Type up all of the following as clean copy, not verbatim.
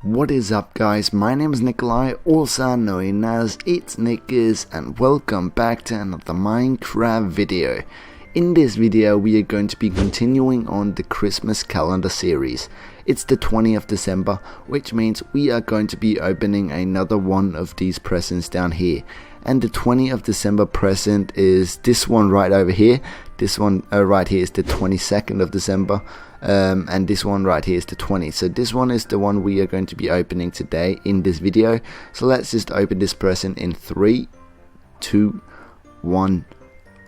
What is up guys, my name is Nikolai, also known as ItzNickers, and welcome back to another Minecraft video. In this video we are going to be continuing on the Christmas calendar series. It's the 20th of December, which means we are going to be opening another one of these presents down here. And the 20th of December present is this one right over here. This one right here is the 22nd of December. And this one right here is the 20th. So this one is the one we are going to be opening today in this video. So let's just open this present in 3, 2, 1,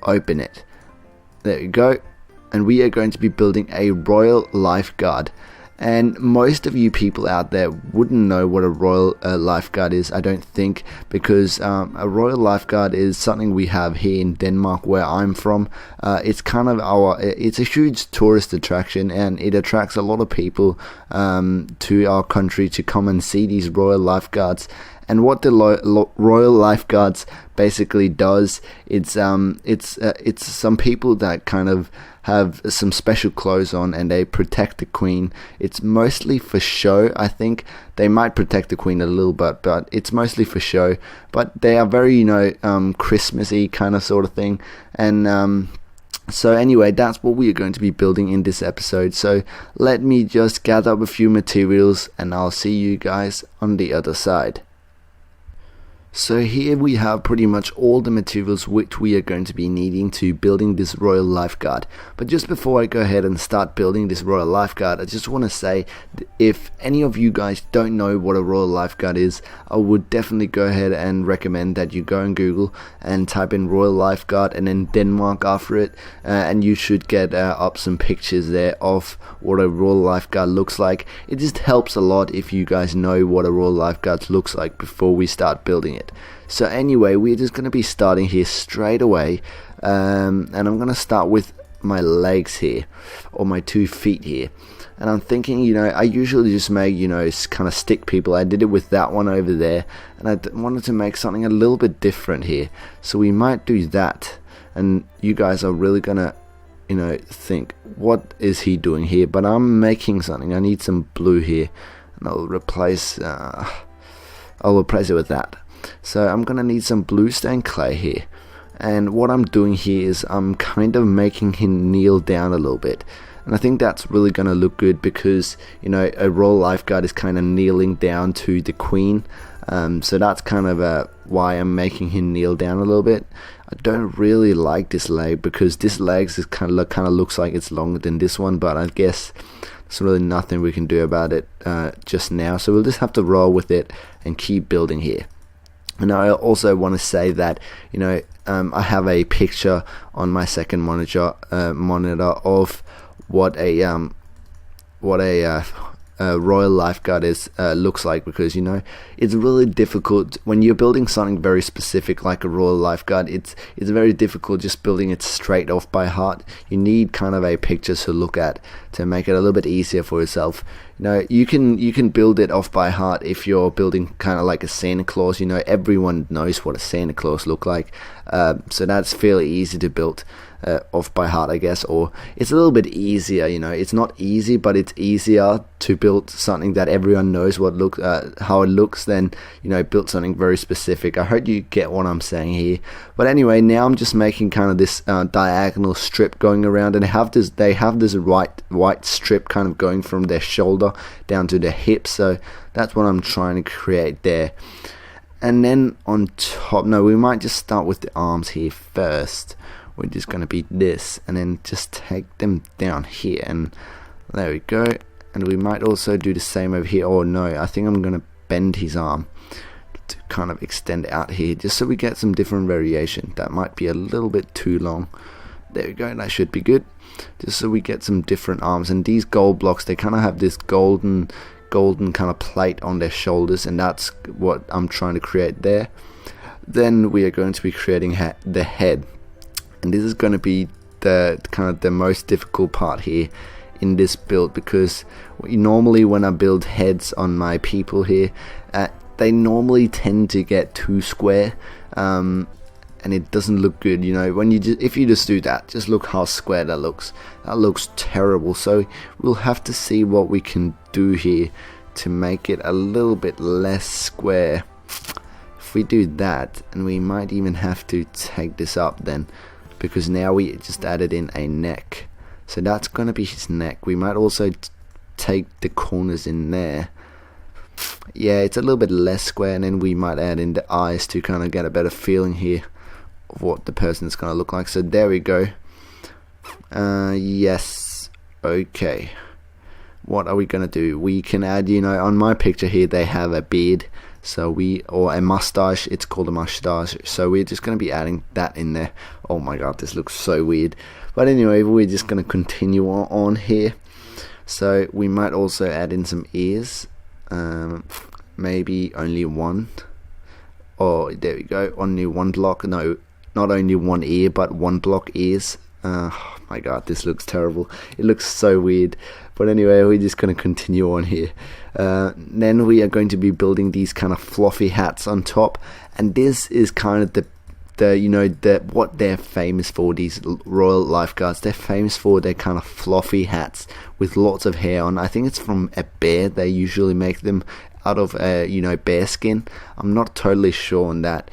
open it. There we go. And we are going to be building a Royal Lifeguard. And most of you people out there wouldn't know what a Royal Lifeguard is, I don't think, because a Royal Lifeguard is something we have here in Denmark, where I'm from. It's kind of it's a huge tourist attraction, and it attracts a lot of people to our country to come and see these Royal Lifeguards. And what the Royal Lifeguards basically does, it's some people that kind of have some special clothes on and they protect the Queen. It's mostly for show, I think. They might protect the Queen a little bit, but it's mostly for show. But they are very, Christmassy kind of sort of thing. And so anyway, that's what we are going to be building in this episode. So let me just gather up a few materials and I'll see you guys on the other side. So here we have pretty much all the materials which we are going to be needing to building this Royal Lifeguard. But just before I go ahead and start building this Royal Lifeguard, I just want to say, if any of you guys don't know what a Royal Lifeguard is, I would definitely go ahead and recommend that you go on Google and type in Royal Lifeguard and then Denmark after it, and you should get up some pictures there of what a Royal Lifeguard looks like. It just helps a lot if you guys know what a Royal Lifeguard looks like before we start building it. So anyway, we're just going to be starting here straight away, and I'm going to start with my legs here, or my 2 feet here. And I'm thinking, I usually just make, kind of stick people. I did it with that one over there, and I wanted to make something a little bit different here. So we might do that, and you guys are really going to, think, what is he doing here? But I'm making something. I need some blue here, and I'll replace it with that. So I'm going to need some blue stained clay here. And what I'm doing here is I'm kind of making him kneel down a little bit. And I think that's really going to look good because, a Royal Lifeguard is kind of kneeling down to the Queen. So that's kind of why I'm making him kneel down a little bit. I don't really like this leg because this leg is kind of looks like it's longer than this one. But I guess there's really nothing we can do about it just now. So we'll just have to roll with it and keep building here. And I also want to say that, I have a picture on my second monitor of what a Royal Lifeguard looks like, because it's really difficult when you're building something very specific like a Royal Lifeguard. It's very difficult just building it straight off by heart. You need kind of a picture to look at to make it a little bit easier for yourself. You can build it off by heart if you're building kind of like a Santa Claus. Everyone knows what a Santa Claus look like, so that's fairly easy to build off by heart, I guess. Or it's a little bit easier. It's not easy, but it's easier to build something that everyone knows how it looks than build something very specific. I hope you get what I'm saying here. But anyway, now I'm just making kind of this diagonal strip going around, and they have this white strip kind of going from their shoulder down to their hip. So that's what I'm trying to create there. And then on top, we might just start with the arms here first. We're just going to be this, and then just take them down here, and there we go. And we might also do the same over here. Oh no, I think I'm going to bend his arm to kind of extend out here, just so we get some different variation. That might be a little bit too long. There we go, that should be good. Just so we get some different arms. And these gold blocks, they kind of have this golden kind of plate on their shoulders, and that's what I'm trying to create there. Then we are going to be creating the head. And this is going to be the most difficult part here in this build, because normally when I build heads on my people here, they normally tend to get too square, and it doesn't look good. If you just do that, just look how square that looks. That looks terrible. So we'll have to see what we can do here to make it a little bit less square. If we do that, and we might even have to take this up then, because now we just added in a neck. So that's going to be his neck. We might also take the corners in there. Yeah, it's a little bit less square, and then we might add in the eyes to kind of get a better feeling here of what the person is going to look like. So there we go. Yes. Okay. What are we going to do? We can add, on my picture here, they have a beard. Or a mustache, it's called a mustache, so we're just going to be adding that in there. Oh my god, this looks so weird. But anyway, we're just going to continue on here. So we might also add in some ears, maybe only one. Oh, there we go, only one block. No, not only one ear, but one block ears. Oh my god, this looks terrible. It looks so weird. But anyway, we're just going to continue on here. Then we are going to be building these kind of fluffy hats on top, and this is kind of what they're famous for. These royal lifeguards, they're famous for their kind of fluffy hats with lots of hair on. I think it's from a bear. They usually make them out of bear skin. I'm not totally sure on that.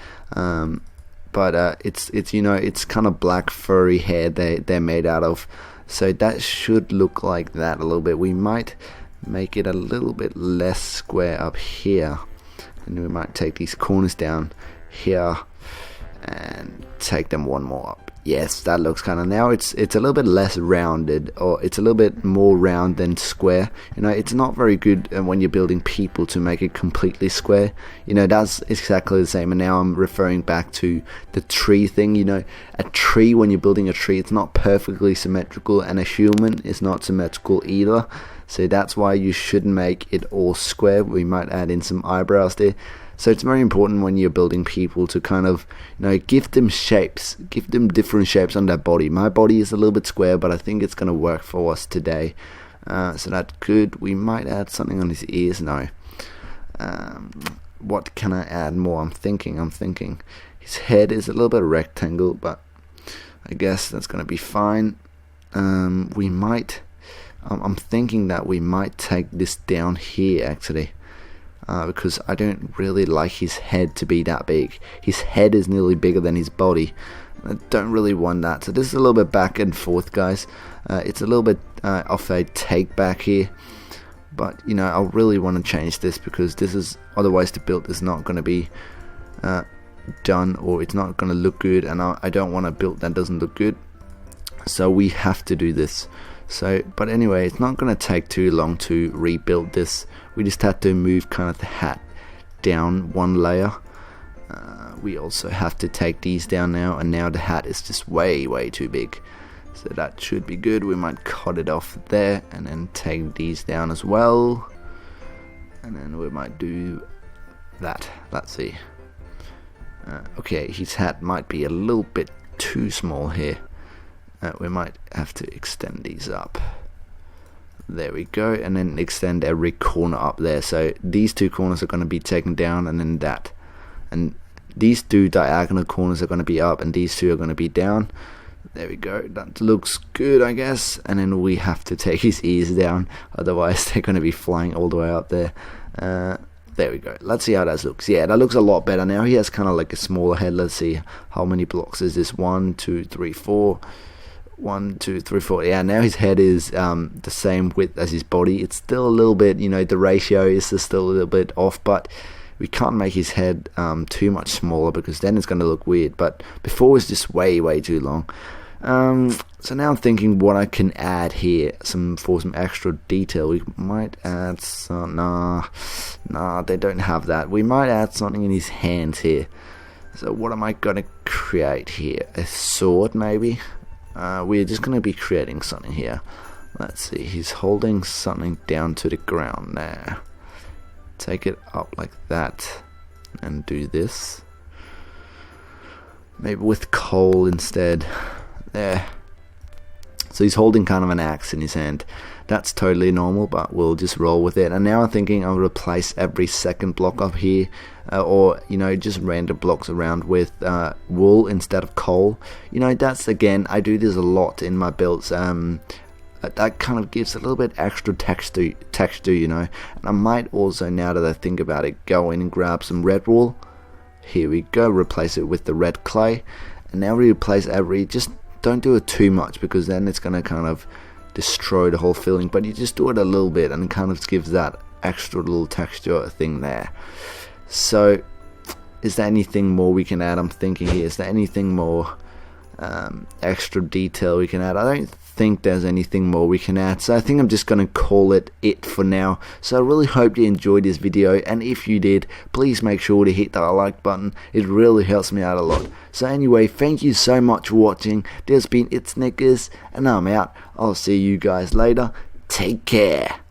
But it's kind of black furry hair they're made out of. So that should look like that a little bit. We might make it a little bit less square up here, and we might take these corners down here and take them one more up. Yes, that looks kind of, now it's a little bit less rounded, or it's a little bit more round than square. It's not very good when you're building people to make it completely square. That's exactly the same. And now I'm referring back to the tree thing. A tree, when you're building a tree, it's not perfectly symmetrical, and a human is not symmetrical either. So that's why you shouldn't make it all square. We might add in some eyebrows there. So it's very important when you're building people to kind of, give them shapes, give them different shapes on their body. My body is a little bit square, but I think it's going to work for us today. So that's good. We might add something on his ears now. What can I add more? I'm thinking. His head is a little bit rectangle, but I guess that's going to be fine. I'm thinking that we might take this down here, actually. Because I don't really like his head to be that big. His head is nearly bigger than his body. I don't really want that. So this is a little bit back and forth, guys. It's a little bit off a take back here. But, I really want to change this, because this is, otherwise the build is not going to be done, or it's not going to look good. And I don't want a build that doesn't look good. So we have to do this. But anyway, it's not going to take too long to rebuild this. We just had to move kind of the hat down one layer. We also have to take these down now, and now the hat is just way too big. So that should be good. We might cut it off there, and then take these down as well. And then we might do that. Let's see. Okay, his hat might be a little bit too small here. We might have to extend these up. There we go, and then extend every corner up there. So these two corners are going to be taken down, and then that. And these two diagonal corners are going to be up, and these two are going to be down. There we go, that looks good, I guess. And then we have to take his ears down, otherwise they're going to be flying all the way up there. There we go. Let's see how that looks. Yeah, that looks a lot better. Now he has kind of like a smaller head. Let's see, how many blocks is this? 1, 2, 3, 4. 1, 2, 3, 4. Yeah, now his head is the same width as his body. It's still a little bit, the ratio is still a little bit off, but we can't make his head too much smaller, because then it's going to look weird. But before it was just way too long. So now I'm thinking what I can add here, for some extra detail. We might add some, nah, they don't have that. We might add something in his hands here. So what am I going to create here? A sword, maybe? We're just going to be creating something here. Let's see, he's holding something down to the ground there. Take it up like that, and do this. Maybe with coal instead. There. So he's holding kind of an axe in his hand. That's totally normal, but we'll just roll with it. And now I'm thinking I'll replace every second block up here, or just random blocks around with wool instead of coal. That's, again, I do this a lot in my builds. that kind of gives a little bit extra texture, you know. And I might also, now that I think about it, go in and grab some red wool. Here we go, replace it with the red clay. And now we replace just don't do it too much, because then it's going to kind of destroy the whole feeling, but you just do it a little bit and it kind of gives that extra little texture thing there. So is there anything more we can add? I'm thinking here, is there anything more extra detail we can add? I don't think there's anything more we can add, so I think I'm just going to call it for now. So I really hope you enjoyed this video, and if you did, please make sure to hit that like button. It really helps me out a lot. So anyway, thank you so much for watching. This has been ItzNickers, and I'm out. I'll see you guys later. Take care.